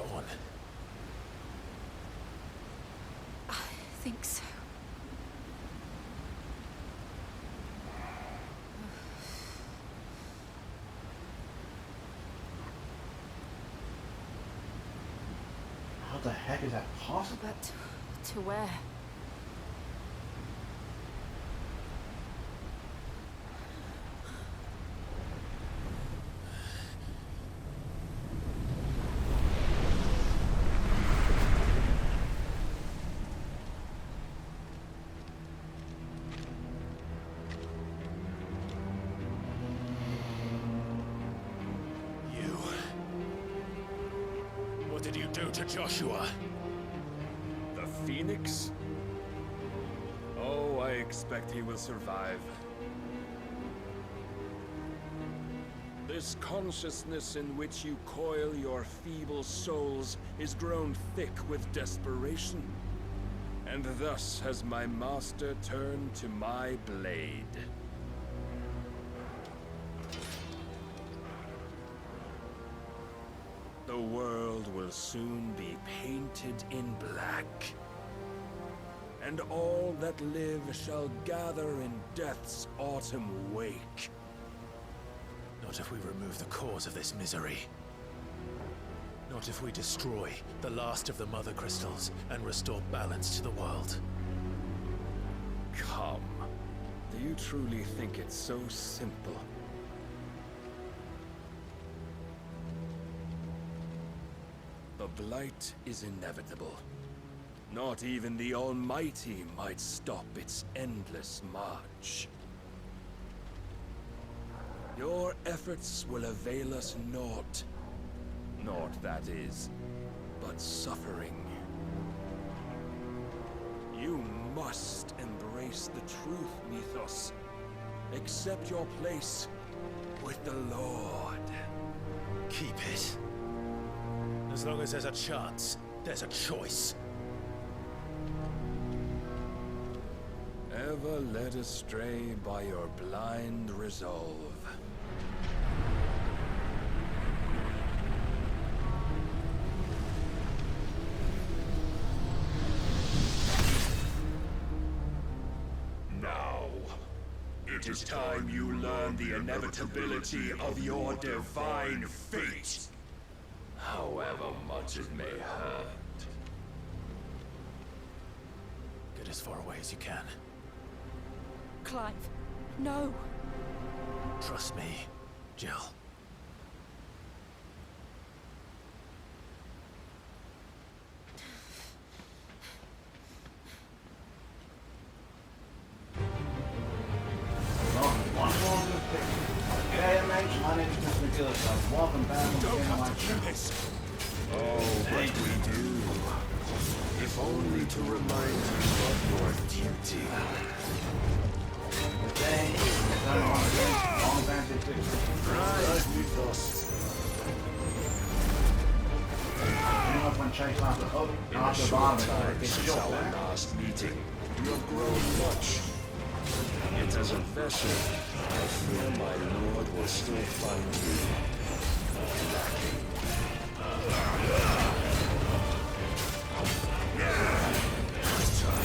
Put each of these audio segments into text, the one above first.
go on. I think so. How the heck is that possible? But to where? What did you do to Joshua? The Phoenix? Oh, I expect he will survive. This consciousness in which you coil your feeble souls is grown thick with desperation. And thus has my master turned to my blade. The world will soon be painted in black. And all that live shall gather in death's autumn wake. Not if we remove the cause of this misery. Not if we destroy the last of the Mother Crystals and restore balance to the world. Come. Do you truly think it's so simple? The blight is inevitable. Not even the Almighty might stop its endless march. Your efforts will avail us naught. Naught, that is, but suffering. You must embrace the truth, Mythos. Accept your place with the Lord. Keep it. As long as there's a chance, there's a choice. Ever led astray by your blind resolve. Now, it is time you learn the inevitability of your divine fate. However much it may hurt. Get as far away as you can. Clive, no! Trust me, Jill. My name is Mr. Magilla-cutti. Welcome back to my channel. Oh, but we do. If only to remind you of your duty. Today, I'm on a long advantage picture. Right, Mythos. You know when Chase after Odin, In the after short Barnabus, time gets since shot our there. last meeting, you have grown much. Yet as a vessel, I fear my lord will still find you lacking. Let's try.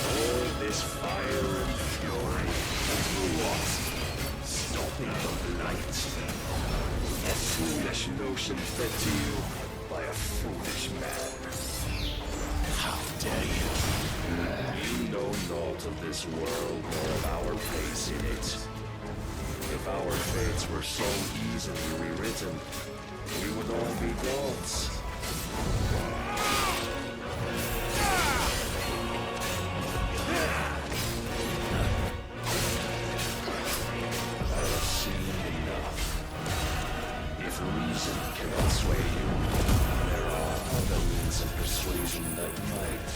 All this fire and fury. For what? Stopping the blight. A foolish notion fed to you by a foolish man. How dare you? You know naught of this world nor of our place in it. If our fates were so easily rewritten, we would all be gods. I have seen enough. If reason cannot sway you, there are other means of persuasion that might.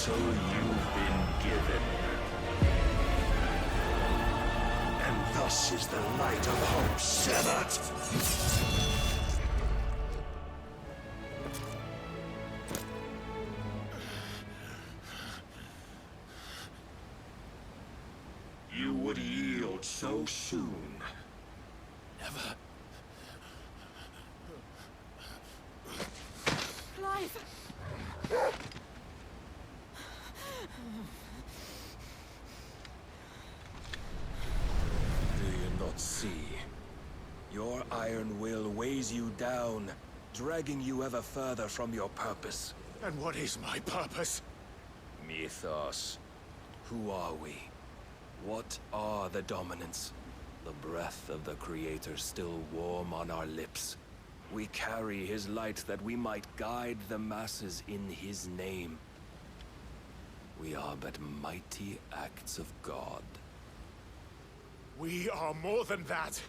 mantle you've been given. And thus is the light of hope severed. You would yield so soon. Never. Clive! Do you not see? Your iron will weighs you down, dragging you ever further from your purpose. And what is my purpose? Mythos. Who are we? What are the dominants? The breath of the Creator still warm on our lips. We carry his light that we might guide the masses in his name. We are but mighty acts of God. We are more than that.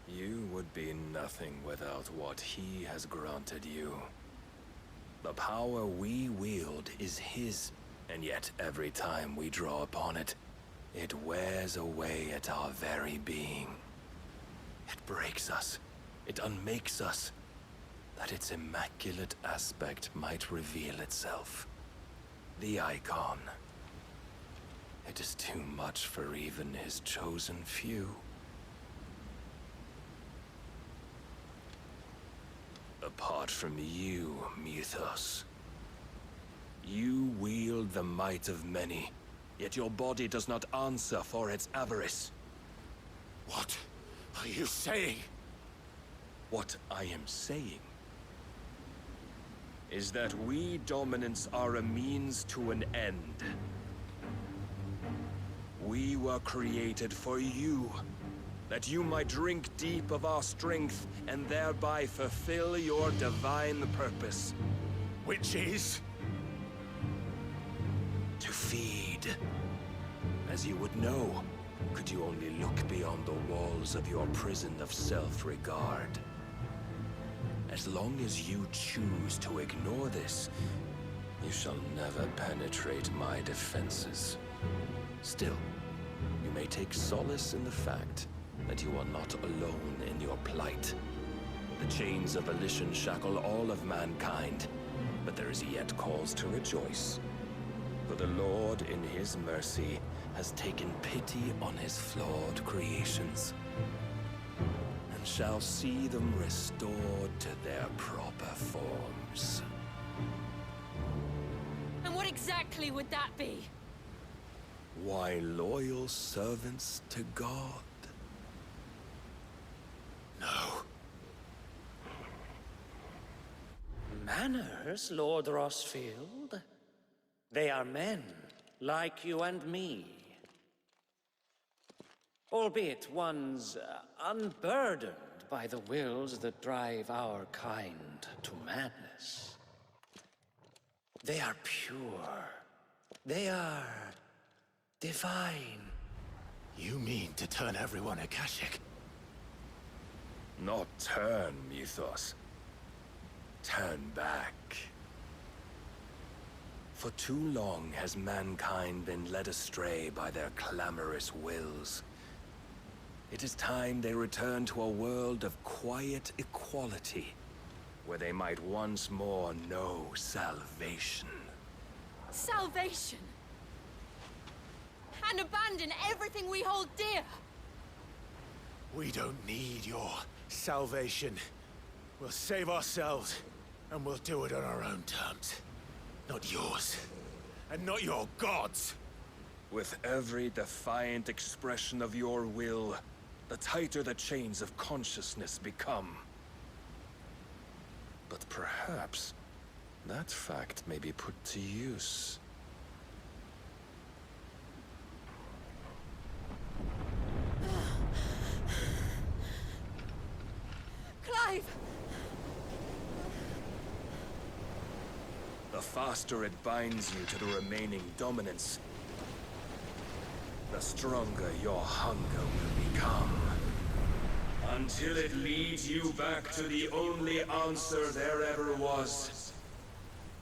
You would be nothing without what he has granted you. The power we wield is his, and yet every time we draw upon it, it wears away at our very being. It breaks us. It unmakes us, that its immaculate aspect might reveal itself. The icon. It is too much for even his chosen few. Apart from you, Mythos. You wield the might of many, yet your body does not answer for its avarice. What are you saying? What I am saying is that we dominants are a means to an end. We were created for you, that you might drink deep of our strength and thereby fulfill your divine purpose. Which is? To feed. As you would know, could you only look beyond the walls of your prison of self-regard. As long as you choose to ignore this, you shall never penetrate my defenses. Still, you may take solace in the fact that you are not alone in your plight. The chains of volition shackle all of mankind, but there is yet cause to rejoice. For the Lord, in his mercy, has taken pity on his flawed creations, and shall see them restored to their proper forms. And what exactly would that be? Why, loyal servants to God. No. Manners, Lord Rossfield? They are men, like you and me. Albeit ones unburdened by the wills that drive our kind to madness. They are pure. They are divine. You mean to turn everyone Akashic? Not turn, Mythos. Turn back. For too long has mankind been led astray by their clamorous wills. It is time they return to a world of quiet equality, where they might once more know salvation. Salvation! And abandon everything we hold dear! We don't need your salvation. We'll save ourselves, and we'll do it on our own terms. Not yours, and not your gods! With every defiant expression of your will, the tighter the chains of consciousness become. But perhaps that fact may be put to use. Clive! The faster it binds you to the remaining dominance, the stronger your hunger will become. Until it leads you back to the only answer there ever was.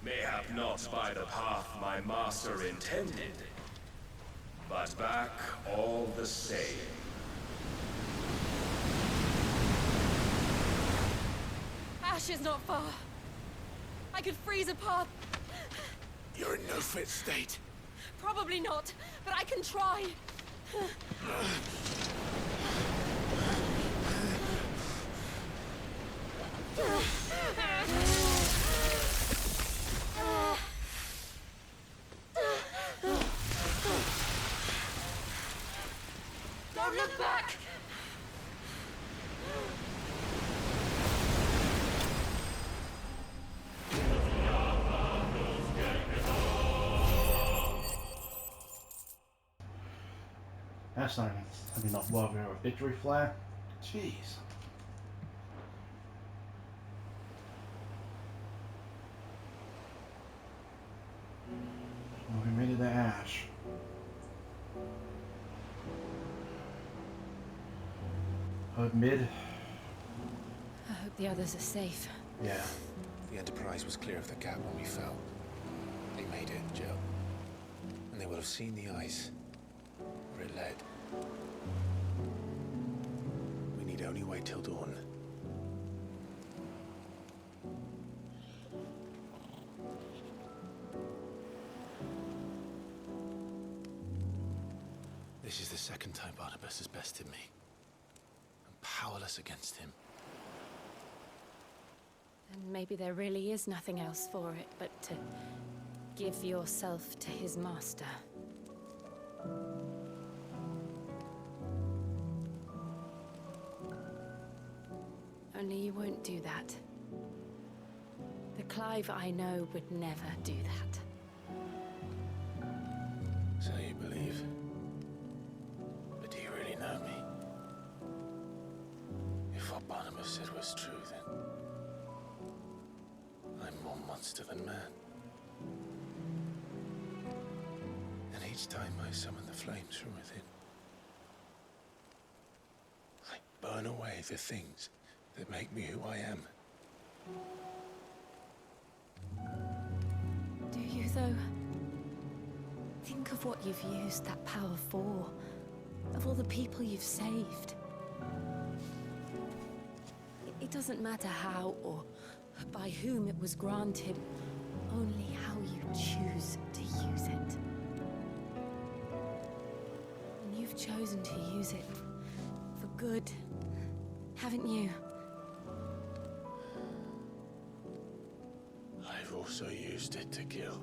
Mayhap not by the path my master intended, but back all the same. Ash is not far. I could freeze a path. You're in no fit state. Probably not, but I can try. Don't look back! That's not even, I mean, not worthy of a victory flare. Jeez. Well, we made it to Ash. Hood mid. I hope the others are safe. Yeah. The Enterprise was clear of the gap when we fell. They made it, Jill. And they will have seen the ice where it led. We need only wait till dawn. This is the second time Barnabus has bested me. I'm powerless against him. And maybe there really is nothing else for it but to give yourself to his master. Only you won't do that. The Clive I know would never do that. So you believe? But do you really know me? If what Barnabus said was true, then I'm more monster than man. And each time I summon the flames from within, I burn away the things that make me who I am. Do you, though? Think of what you've used that power for. Of all the people you've saved. It doesn't matter how or by whom it was granted, only how you choose to use it. And you've chosen to use it for good, haven't you? I've also used it to kill.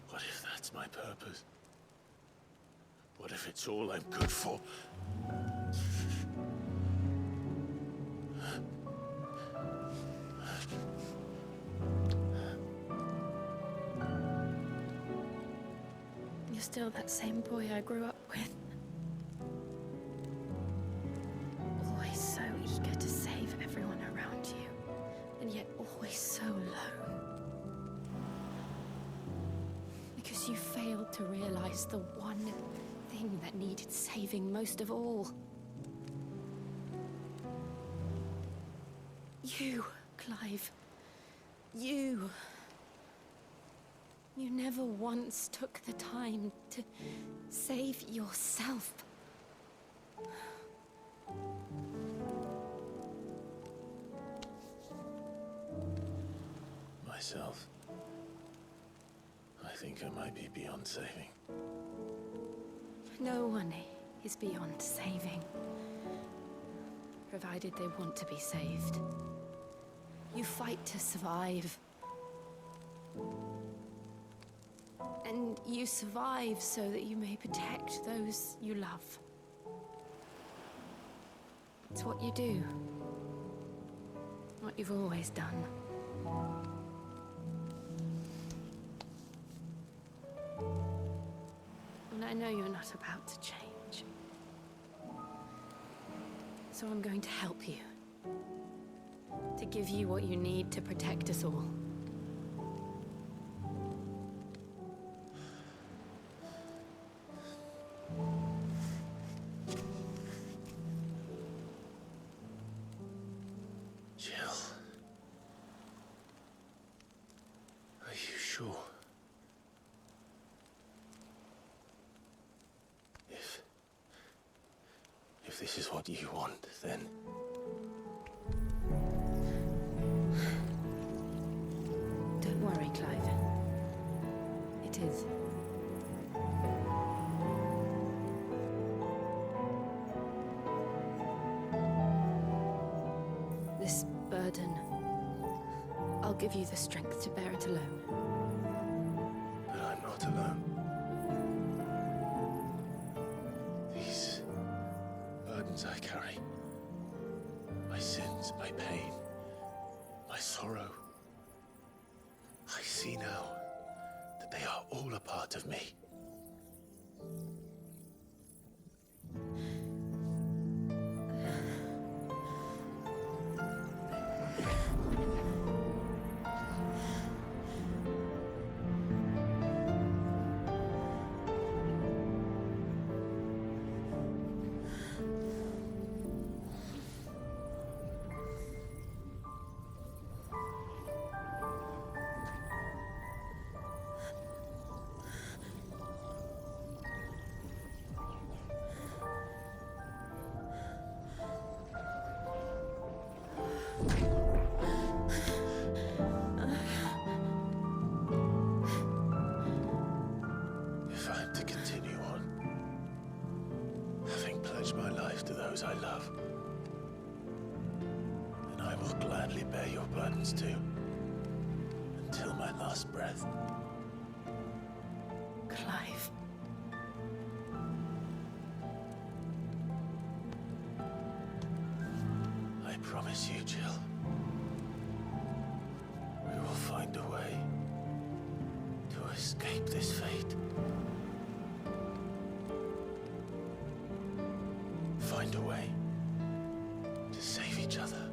What if that's my purpose? What if it's all I'm good for? You're still that same boy I grew up with. Always so eager to save everyone around you, and yet always so alone. Because you failed to realize the one thing that needed saving most of all. You, Clive. You. You never once took the time to save yourself. Myself? I think I might be beyond saving. No one is beyond saving, provided they want to be saved. You fight to survive. And you survive so that you may protect those you love. It's what you do. What you've always done. And I know you're not about to change. So I'm going to help you. To give you what you need to protect us all. Jill. this is what you want, then... Don't worry, Clive. It is. This burden, I'll give you the strength to bear it alone. But I'm not alone. These burdens I carry, my sins, my pain, my sorrow, I see now that they are all a part of me. If I'm to continue on, having pledged my life to those I love, then I will gladly bear your burdens too, until my last breath. Clive. I promise you, Jill, we will find a way to escape this fate. Find a way to save each other.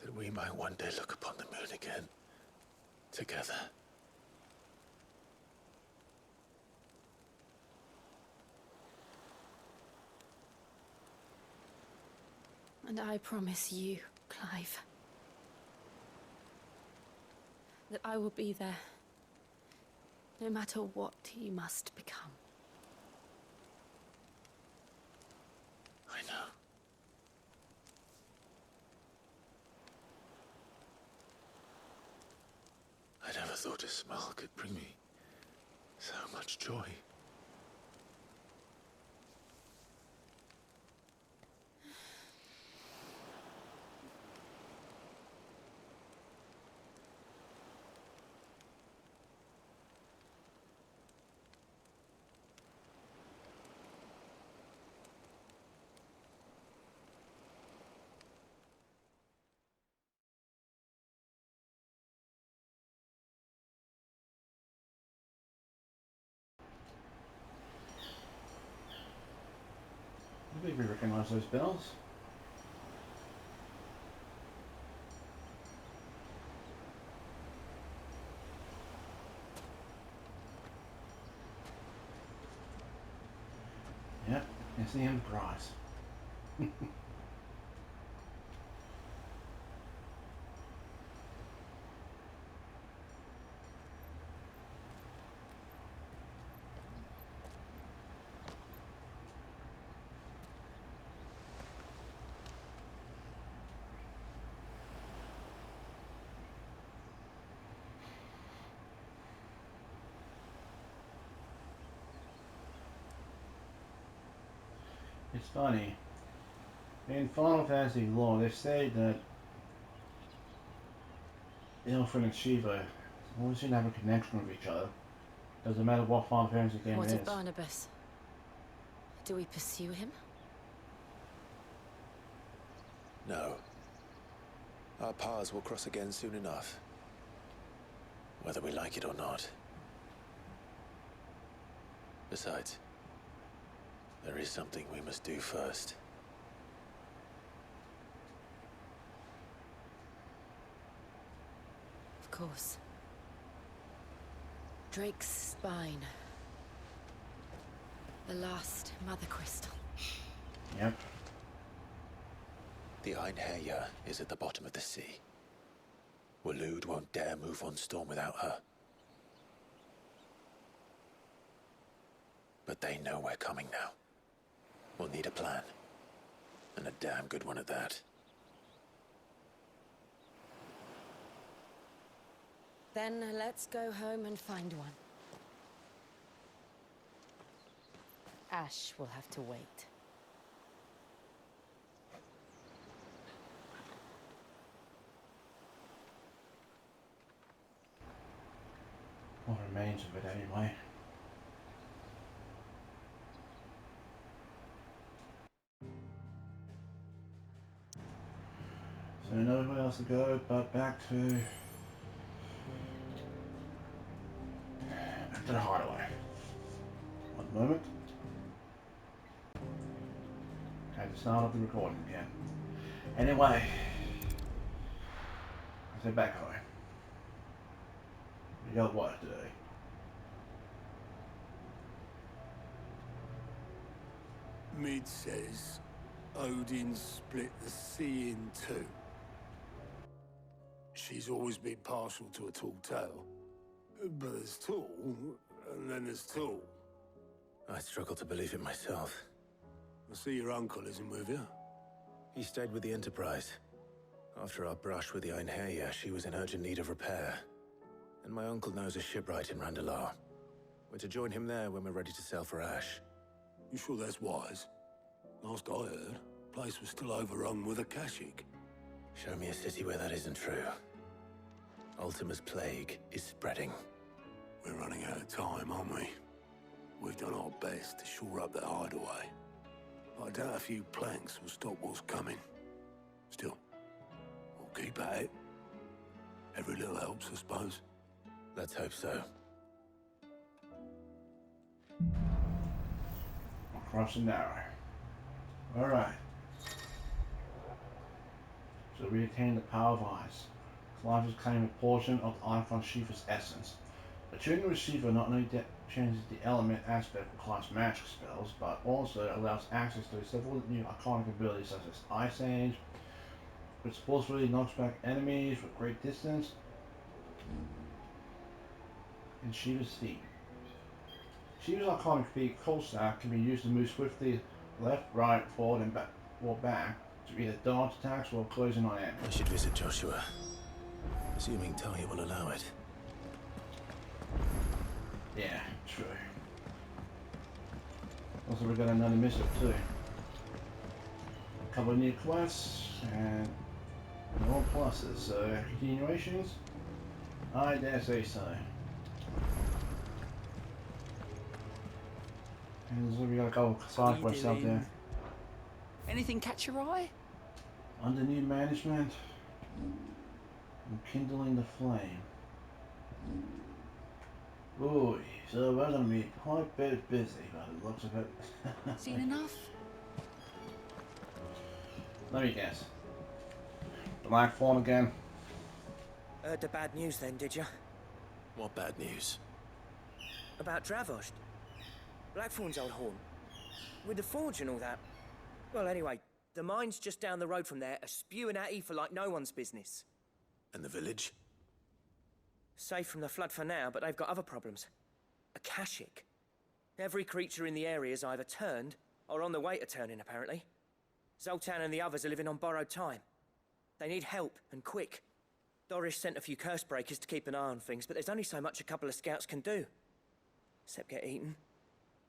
That we might one day look upon the moon again, together. And I promise you, Clive, that I will be there, no matter what you must become. I know. I never thought a smile could bring me so much joy. I think we recognize those bells. Yep, it's the Enterprise. It's funny. In Final Fantasy lore, they say that Ilfrin and Shiva always seem to have a connection with each other. Doesn't matter what Final Fantasy game What it of is. Barnabus? Do we pursue him? No. Our paths will cross again soon enough. Whether we like it or not. Besides, there is something we must do first. Of course. Drake's spine. The last Mother Crystal. Yep. The Einherjar is at the bottom of the sea. Waloed won't dare move on Storm without her. But they know we're coming now. We'll need a plan. And a damn good one at that. Then let's go home and find one. Ash will have to wait. What remains of it anyway. So nowhere else to go but back to the hideaway. One moment. Had to start up the recording again. Anyway, I said back home. We got work to do. Mid says Odin split the sea in two. She's always been partial to a tall tale. But there's tall, and then there's tall. I struggle to believe it myself. I see your uncle isn't with you. He stayed with the Enterprise. After our brush with the Einherjar, she was in urgent need of repair. And my uncle knows a shipwright in Randalar. We're to join him there when we're ready to sail for Ash. You sure that's wise? Last I heard, the place was still overrun with a Kashyyyk. Show me a city where that isn't true. Ultima's plague is spreading. We're running out of time, aren't we? We've done our best to shore up that hideaway. I doubt a few planks will stop what's coming. Still, we'll keep at it. Every little helps, I suppose. Let's hope so. Across the narrow. Alright. So we retain the power of ice. Clive has claimed a portion of the Icon Shiva's essence. Attuning the receiver not only changes the element aspect of Clive's magic spells, but also allows access to several new iconic abilities such as Ice Age, which forcefully knocks back enemies with great distance, and Shiva's feet. Shiva's iconic feat, Cold Stack, can be used to move swiftly left, right, forward, and back, or back to either dodge attacks or closing on enemies. I should visit Joshua, assuming Talia will allow it. Yeah, true. Also, we got another mission too. A couple of new quests and more pluses. So continuations, I dare say so. And so we got a couple side quests out there. Anything catch your eye? Under new management, and kindling the flame. Ooh, so we're gonna be quite a bit busy by the looks of it. Seen enough? Let me guess. The Black Fawn again? Heard the bad news then, did you? What bad news? About Dravost. Blackthorn's old haunt. With the forge and all that. Well, anyway, the mines just down the road from there are spewing out ether like no one's business. And the village? Safe from the flood for now, but they've got other problems. A Kashyyyk. Every creature in the area is either turned or on the way to turning, apparently. Zoltan and the others are living on borrowed time. They need help, and quick. Doris sent a few curse breakers to keep an eye on things, but there's only so much a couple of scouts can do. Except get eaten.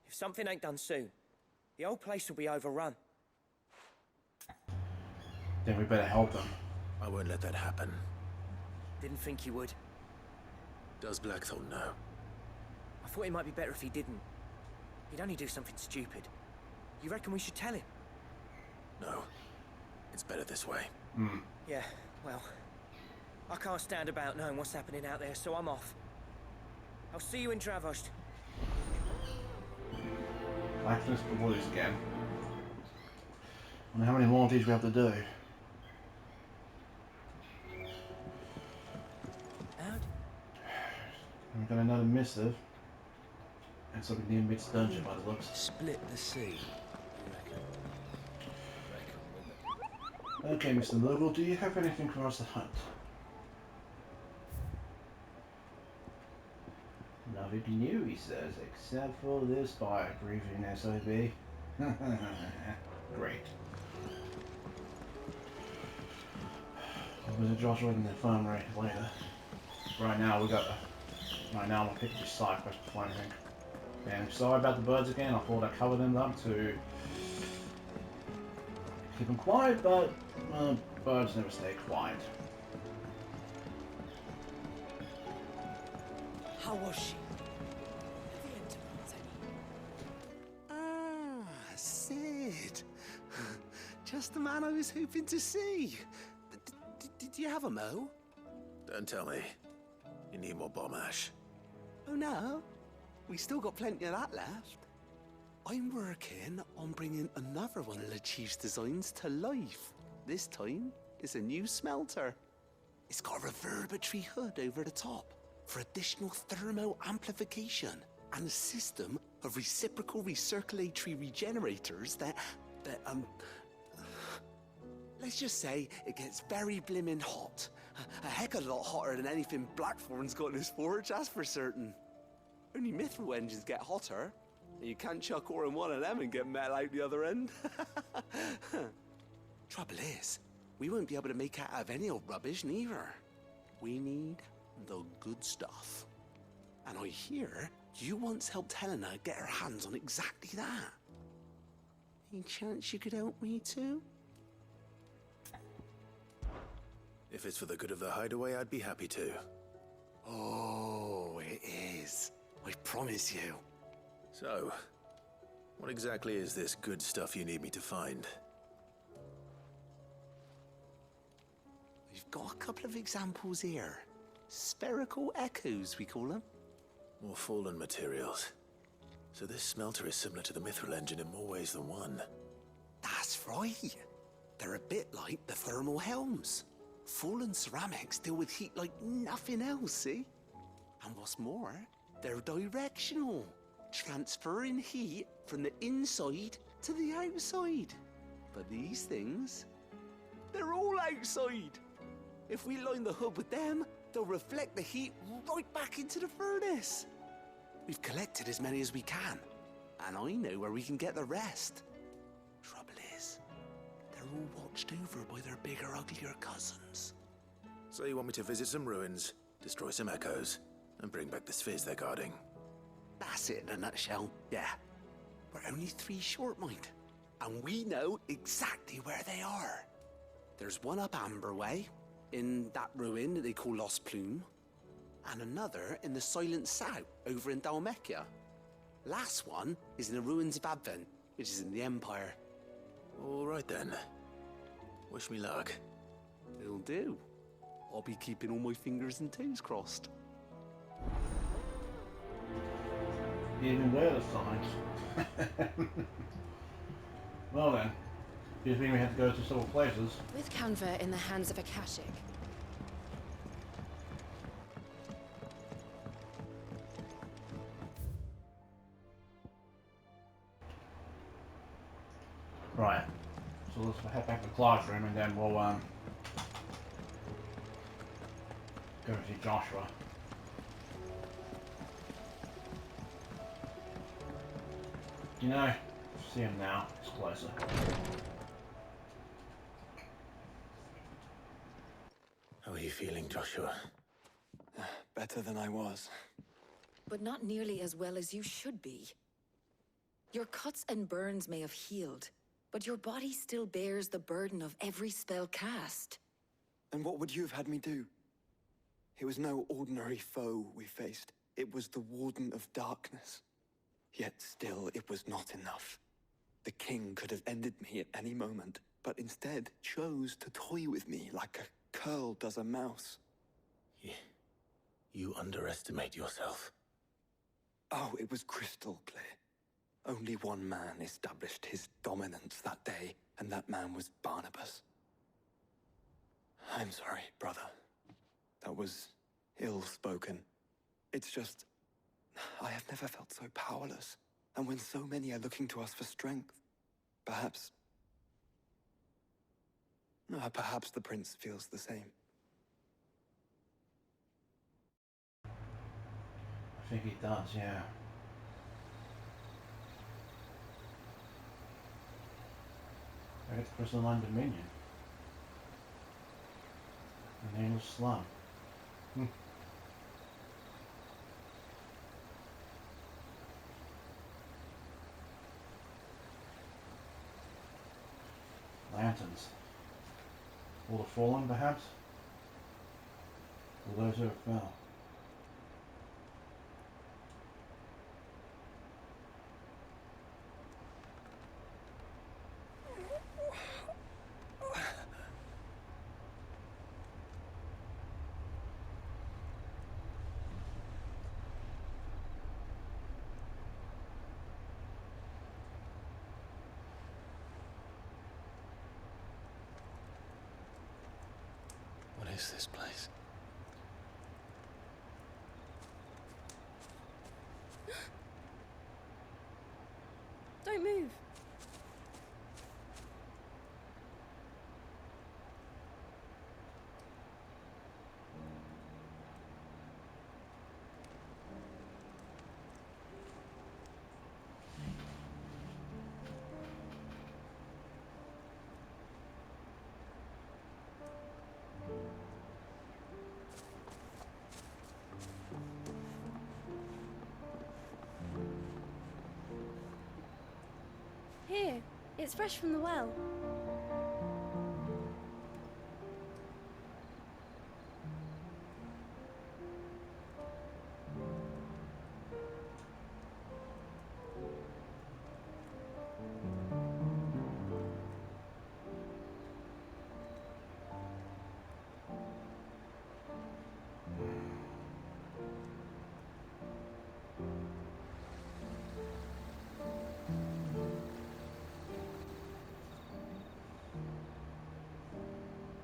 If something ain't done soon, the old place will be overrun. Then we better help them. I won't let that happen. Didn't think you would. Does Blackthorn know? I thought it might be better if he didn't. He'd only do something stupid. You reckon we should tell him? No. It's better this way. Yeah, well, I can't stand about knowing what's happening out there, so I'm off. I'll see you in Dravost. Blackness the Woods again. I wonder how many more of these we have to do. Out? And we've got another missive. And something near Mid's dungeon by the looks. Split the sea, you reckon? Okay, Mr. Mogul, do you have anything for us to hunt? Nothing new, he says, except for this fire-breathing SOB. Great. I'll visit Joshua in the infirmary later. Right now, I'm gonna pick up the side quest before anything. And sorry about the birds again, I thought I covered them up to keep them quiet, but birds never stay quiet. How was she? Ah, Sid. Just the man I was hoping to see. Did you have a mo? Don't tell me. You need more bomb ash. Oh no, we still got plenty of that left. I'm working on bringing another one of the Chief's designs to life. This time, it's a new smelter. It's got a reverberatory hood over the top for additional thermo amplification and a system of reciprocal recirculatory regenerators that let's just say it gets very blimmin' hot. A heck of a lot hotter than anything Blackthorn's got in his forge, that's for certain. Only mithril engines get hotter, and you can't chuck ore in one of them and get metal out the other end. Trouble is, we won't be able to make it out of any old rubbish, neither. We need the good stuff. And I hear you once helped Helena get her hands on exactly that. Any chance you could help me too? If it's for the good of the hideaway, I'd be happy to. Oh, it is. I promise you. So, what exactly is this good stuff you need me to find? We've got a couple of examples here. Spherical echoes, we call them. More fallen materials. So this smelter is similar to the mithril engine in more ways than one. That's right. They're a bit like the thermal helms. Fallen ceramics deal with heat like nothing else, see? And what's more, they're directional, transferring heat from the inside to the outside. But these things, they're all outside. If we line the hood with them, they'll reflect the heat right back into the furnace. We've collected as many as we can, and I know where we can get the rest. Trouble is, they're all watched over by their bigger, uglier cousins. So you want me to visit some ruins, destroy some echoes, and bring back the spheres they're guarding? That's it in a nutshell, yeah. We're only 3 short, mind, and we know exactly where they are. There's one up Amber Way, in that ruin that they call Lost Plume, and another in the Silent South, over in Dalmekia. Last one is in the ruins of Advent, which is in the Empire. All right then. Wish me luck. It'll do. I'll be keeping all my fingers and toes crossed. Even where the signs. Well then, do you think we have to go to several places? With Canva in the hands of a Akashic, Right. So let's head back to Clive's room and then we'll go see Joshua. You know, see him now, it's closer. How are you feeling, Joshua? Better than I was. but not nearly as well as you should be. Your cuts and burns may have healed, but your body still bears the burden of every spell cast. And what would you have had me do? It was no ordinary foe we faced. It was the Warden of Darkness. Yet still, it was not enough. The king could have ended me at any moment, but instead chose to toy with me like a curl does a mouse. You underestimate yourself. Oh, it was crystal clear. Only one man established his dominance that day, and that man was Barnabus. I'm sorry, brother. That was ill-spoken. It's just, I have never felt so powerless. And when so many are looking to us for strength, perhaps Perhaps the prince feels the same. I think he does, yeah. I get the crystalline dominion. The name is Slum. Lanterns. All the fallen, perhaps? Or those who have fell? What is this place? Don't move. Here, it's fresh from the well.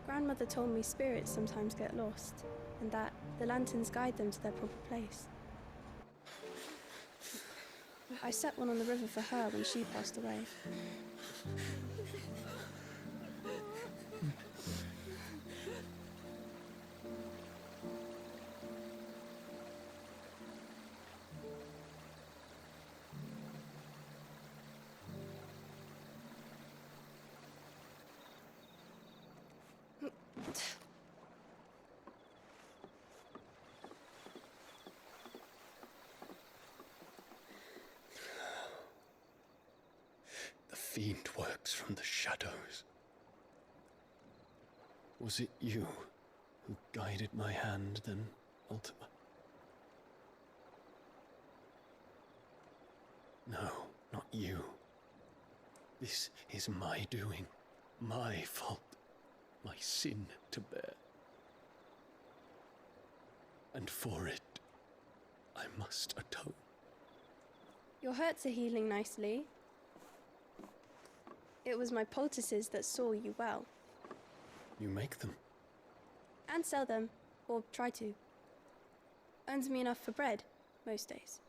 Grandmother told me spirits sometimes get lost, and that the lanterns guide them to their proper place. I set one on the river for her when she passed away. The fiend works from the shadows. Was it you who guided my hand then, Ultima? No, not you. This is my doing, my fault, my sin to bear. And for it, I must atone. Your hurts are healing nicely. It was my poultices that saw you well. You make them? And sell them, or try to. Earns me enough for bread, most days.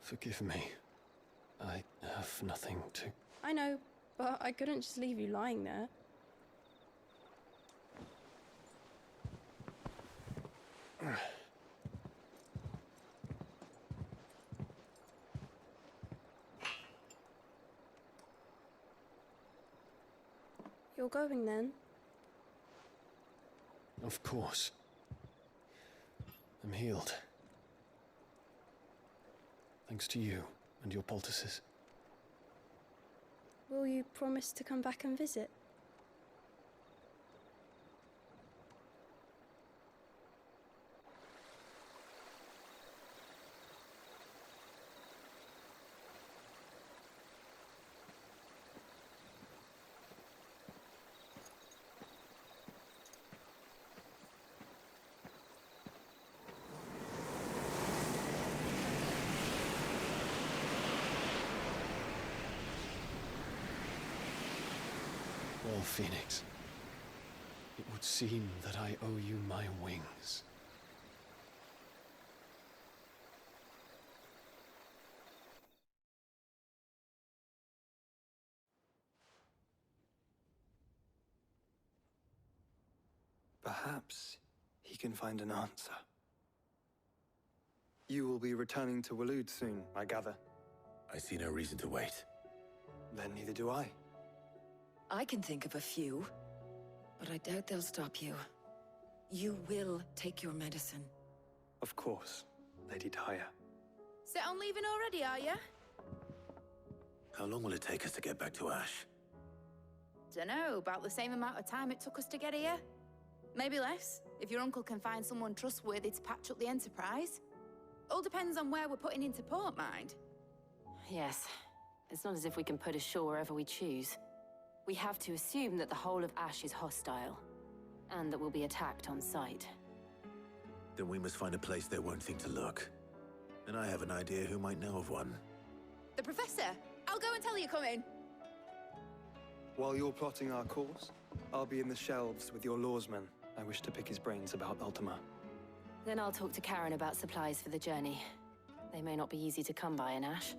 Forgive me. I have nothing to... I know, but I couldn't just leave you lying there. You're going then? Of course. I'm healed. Thanks to you and your poultices. Will you promise to come back and visit? Well, Phoenix, it would seem that I owe you my wings. Perhaps he can find an answer. You will be returning to Waloed soon, I gather. I see no reason to wait. Then neither do I. I can think of a few, but I doubt they'll stop you. You will take your medicine. Of course, Lady Daya. Set on leaving already, are you? How long will it take us to get back to Ash? Dunno, about the same amount of time it took us to get here. Maybe less, if your uncle can find someone trustworthy to patch up the Enterprise. All depends on where we're putting into port, mind. Yes. It's not as if we can put ashore wherever we choose. We have to assume that the whole of Ash is hostile, and that we'll be attacked on sight. Then we must find a place they won't think to look. And I have an idea who might know of one. The Professor! I'll go and tell you come in. While you're plotting our course, I'll be in the shelves with your lawsman. I wish to pick his brains about Ultima. Then I'll talk to Karen about supplies for the journey. They may not be easy to come by in Ash.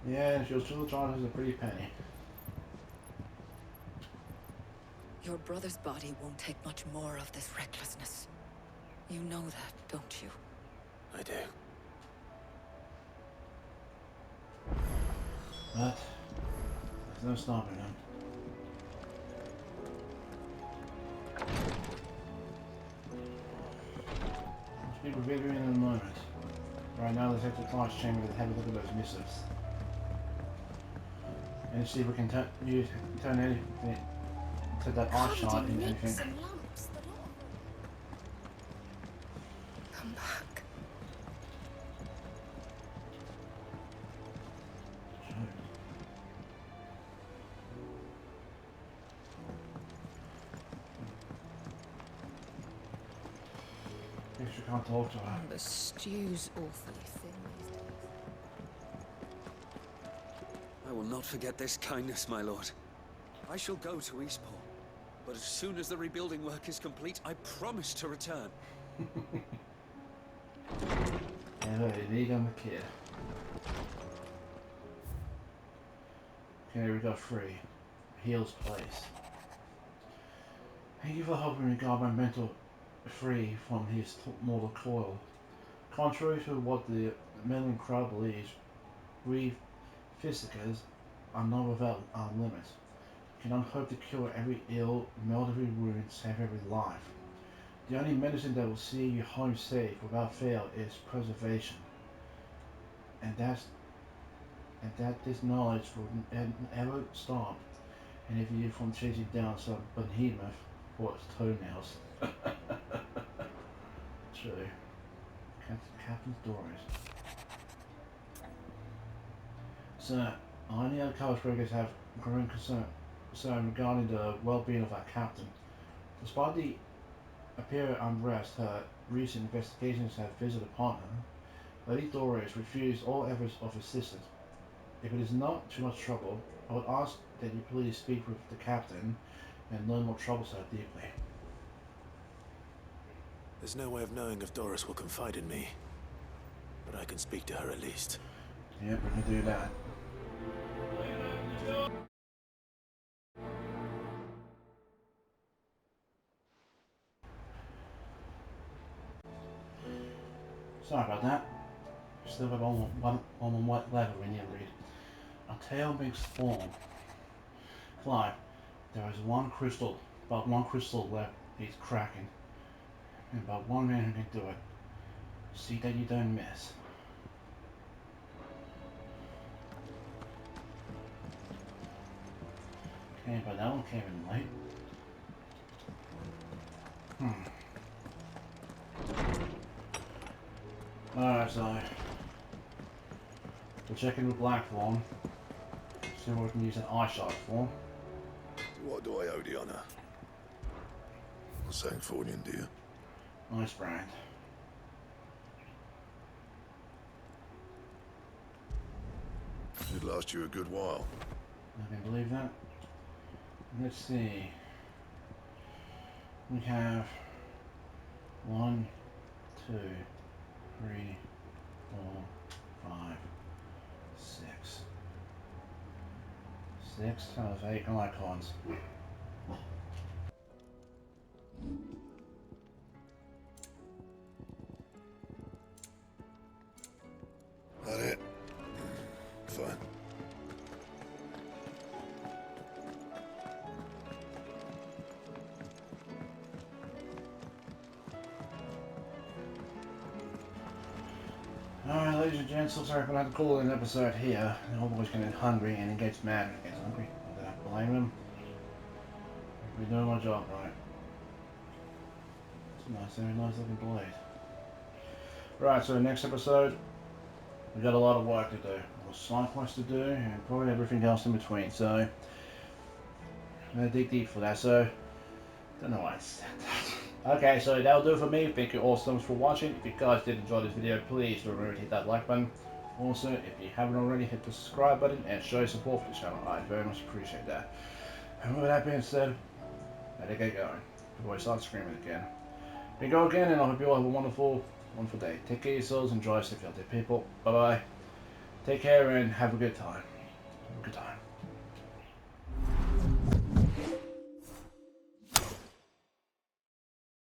Yeah, she'll still charge us a pretty penny. Your brother's body won't take much more of this recklessness. You know that, don't you? I do. But there's no stopping him. I'll speak with Vivian in a moment. Right now, let's head to Clive's chamber to have a look at those missives. And see if we can turn anything to that eye shot into anything. Come back. Guess you can't talk to her. The stew's awfully thin these days. I will not forget this kindness, my lord. I shall go to Eastport, but as soon as the rebuilding work is complete, I promise to return. Anyway, lead on the kid. Okay, we got 3. Heal's place. Thank you for helping me guard my mental free from his mortal coil. Contrary to what the meddling crowd believes, we Physicers are not without our limits. We cannot hope to cure every ill, melt every wound, save every life. The only medicine that will see you home safe without fail is preservation. And that this knowledge will never stop any of you from chasing down some behemoth for its toenails. True. Captain's Doris. Sir, I and the other college workers have growing concern regarding the well-being of our captain. Despite the apparent unrest her recent investigations have visited upon her, Lady Doris refused all efforts of assistance. If it is not too much trouble, I would ask that you please speak with the captain and learn what troubles her deeply. There's no way of knowing if Doris will confide in me, but I can speak to her at least. Yep, we can do that. Sorry about that. Still have one level we need to read. A tale makes form. Clive, there is but one crystal left needs cracking. And but one man who can do it. See that you don't miss. Okay, but that one came in late. Alright, so we'll check in with Black Form. See what we can use an eye shot for. What do I owe the honor? Sancthornian, dear. Nice brand. Should last you a good while. I can believe that. Let's see. We have 1, 2, 3, 4, 5, 6. 6 times 8 icons. That it? Fine. Alright, ladies and gents, looks like we're going to have to call it an episode here. The old boy's getting hungry and he gets mad when he gets hungry. I don't have to blame him. We're doing my job right. It's a nice, very nice looking blade. Right, so next episode, we've got a lot of work to do. A side quest to do, and probably everything else in between, so I'm going to dig deep for that, so don't know why I said that. Okay, so that'll do it for me. Thank you all so much for watching. If you guys did enjoy this video, please don't remember to hit that like button. Also, if you haven't already, hit the subscribe button and show your support for the channel. I very much appreciate that. And with that being said, better get going before I start screaming again. Here we go again, and I hope you all have a wonderful day. Take care of yourselves and drive safely out there, people. Bye bye. Take care and have a good time. Have a good time.